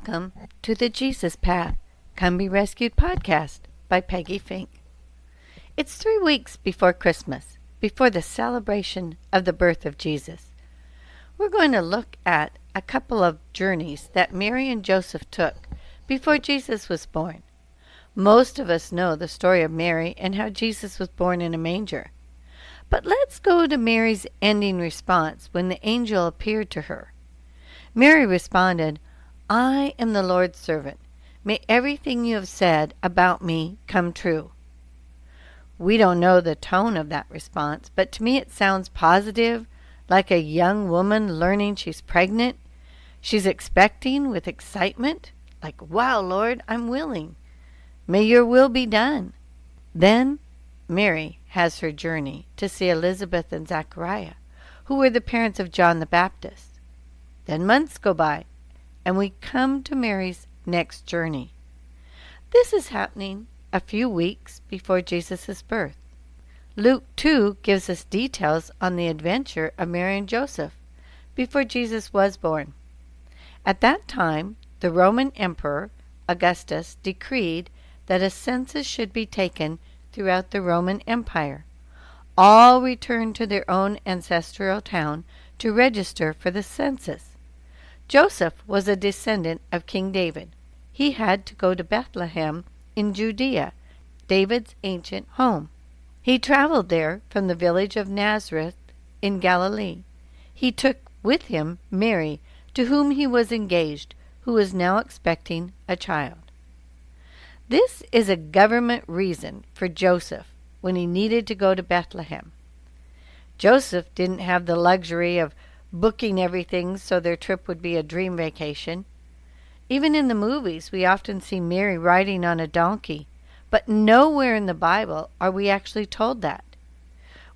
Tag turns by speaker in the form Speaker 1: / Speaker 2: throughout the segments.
Speaker 1: Welcome to the Jesus Path Come Be Rescued podcast by Peggy Fink. It's 3 weeks before Christmas, before the celebration of the birth of Jesus. We're going to look at a couple of journeys that Mary and Joseph took before Jesus was born. Most of us know the story of Mary and how Jesus was born in a manger. But let's go to Mary's ending response when the angel appeared to her. Mary responded, "I am the Lord's servant. May everything you have said about me come true." We don't know the tone of that response, but to me it sounds positive, like a young woman learning she's pregnant. She's expecting with excitement, like, "Wow, Lord, I'm willing. May your will be done." Then Mary has her journey to see Elizabeth and Zachariah, who were the parents of John the Baptist. Then months go by, and we come to Mary's next journey. This is happening a few weeks before Jesus' birth. Luke 2 gives us details on the adventure of Mary and Joseph before Jesus was born. At that time, the Roman Emperor Augustus decreed that a census should be taken throughout the Roman Empire. All returned to their own ancestral town to register for the census. Joseph was a descendant of King David. He had to go to Bethlehem in Judea, David's ancient home. He traveled there from the village of Nazareth in Galilee. He took with him Mary, to whom he was engaged, who was now expecting a child. This is a government reason for Joseph when he needed to go to Bethlehem. Joseph didn't have the luxury of booking everything so their trip would be a dream vacation. Even in the movies, we often see Mary riding on a donkey, but nowhere in the Bible are we actually told that.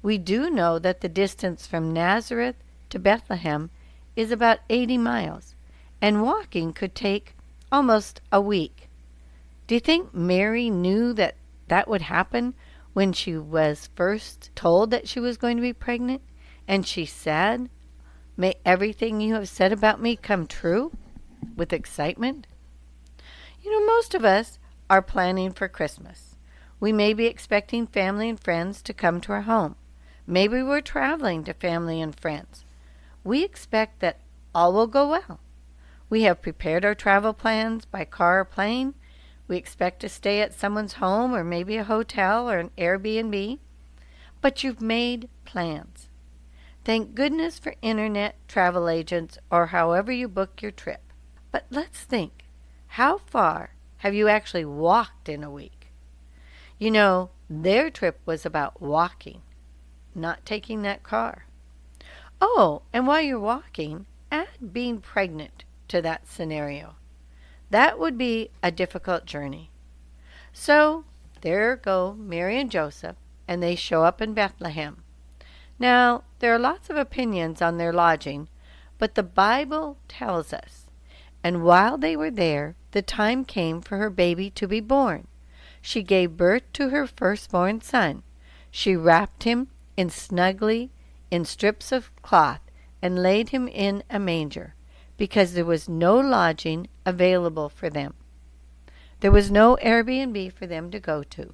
Speaker 1: We do know that the distance from Nazareth to Bethlehem is about 80 miles, and walking could take almost a week. Do you think Mary knew that that would happen when she was first told that she was going to be pregnant, and she said, "May everything you have said about me come true," with excitement? Most of us are planning for Christmas. We may be expecting family and friends to come to our home. Maybe we're traveling to family and friends. We expect that all will go well. We have prepared our travel plans by car or plane. We expect to stay at someone's home or maybe a hotel or an Airbnb. But you've made plans. Thank goodness for internet travel agents or however you book your trip. But let's think, how far have you actually walked in a week? Their trip was about walking, not taking that car. Oh, and while you're walking, add being pregnant to that scenario. That would be a difficult journey. So there go Mary and Joseph, and they show up in Bethlehem. Now, there are lots of opinions on their lodging, but the Bible tells us, "And while they were there, the time came for her baby to be born. She gave birth to her firstborn son. She wrapped him in snugly in strips of cloth and laid him in a manger, because there was no lodging available for them." There was no Airbnb for them to go to.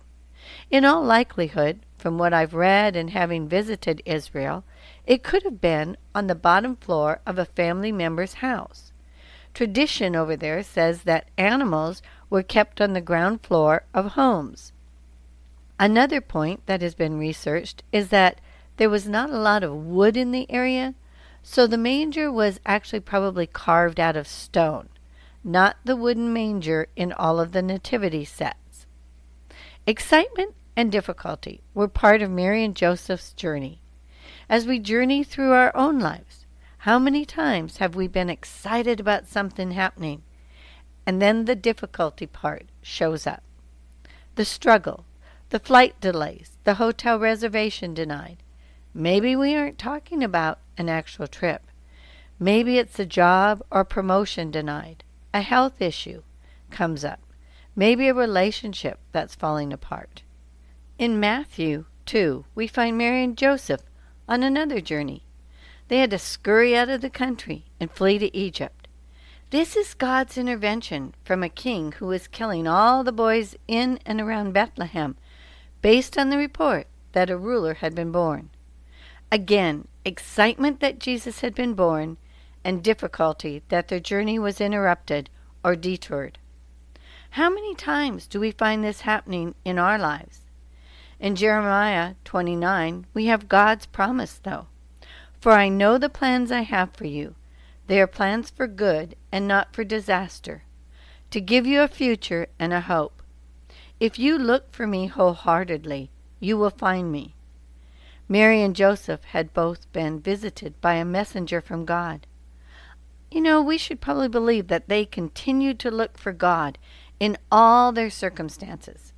Speaker 1: In all likelihood, from what I've read and having visited Israel, it could have been on the bottom floor of a family member's house. Tradition over there says that animals were kept on the ground floor of homes. Another point that has been researched is that there was not a lot of wood in the area, so the manger was actually probably carved out of stone, not the wooden manger in all of the nativity sets. Excitement and difficulty were part of Mary and Joseph's journey. As we journey through our own lives, how many times have we been excited about something happening, and then the difficulty part shows up? The struggle, the flight delays, the hotel reservation denied. Maybe we aren't talking about an actual trip. Maybe it's a job or promotion denied. A health issue comes up. Maybe a relationship that's falling apart. In Matthew 2, we find Mary and Joseph on another journey. They had to scurry out of the country and flee to Egypt. This is God's intervention from a king who was killing all the boys in and around Bethlehem, based on the report that a ruler had been born. Again, excitement that Jesus had been born, and difficulty that their journey was interrupted or detoured. How many times do we find this happening in our lives? In Jeremiah 29, we have God's promise, though. For I know the plans I have for you. They are plans for good and not for disaster, to give you a future and a hope. If you look for me wholeheartedly, you will find me. Mary and Joseph had both been visited by a messenger from God. We should probably believe that they continued to look for God in all their circumstances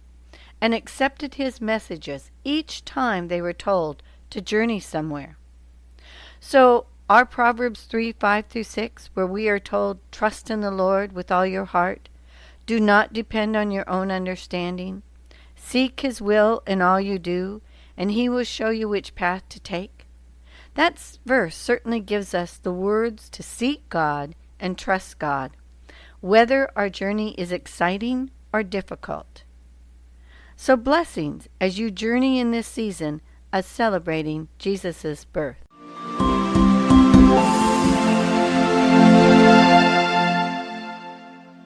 Speaker 1: and accepted his messages each time they were told to journey somewhere. So, our Proverbs 3:5-6, where we are told, trust in the Lord with all your heart, do not depend on your own understanding, seek his will in all you do, and he will show you which path to take. That verse certainly gives us the words to seek God and trust God, whether our journey is exciting or difficult. So blessings as you journey in this season of celebrating Jesus' birth.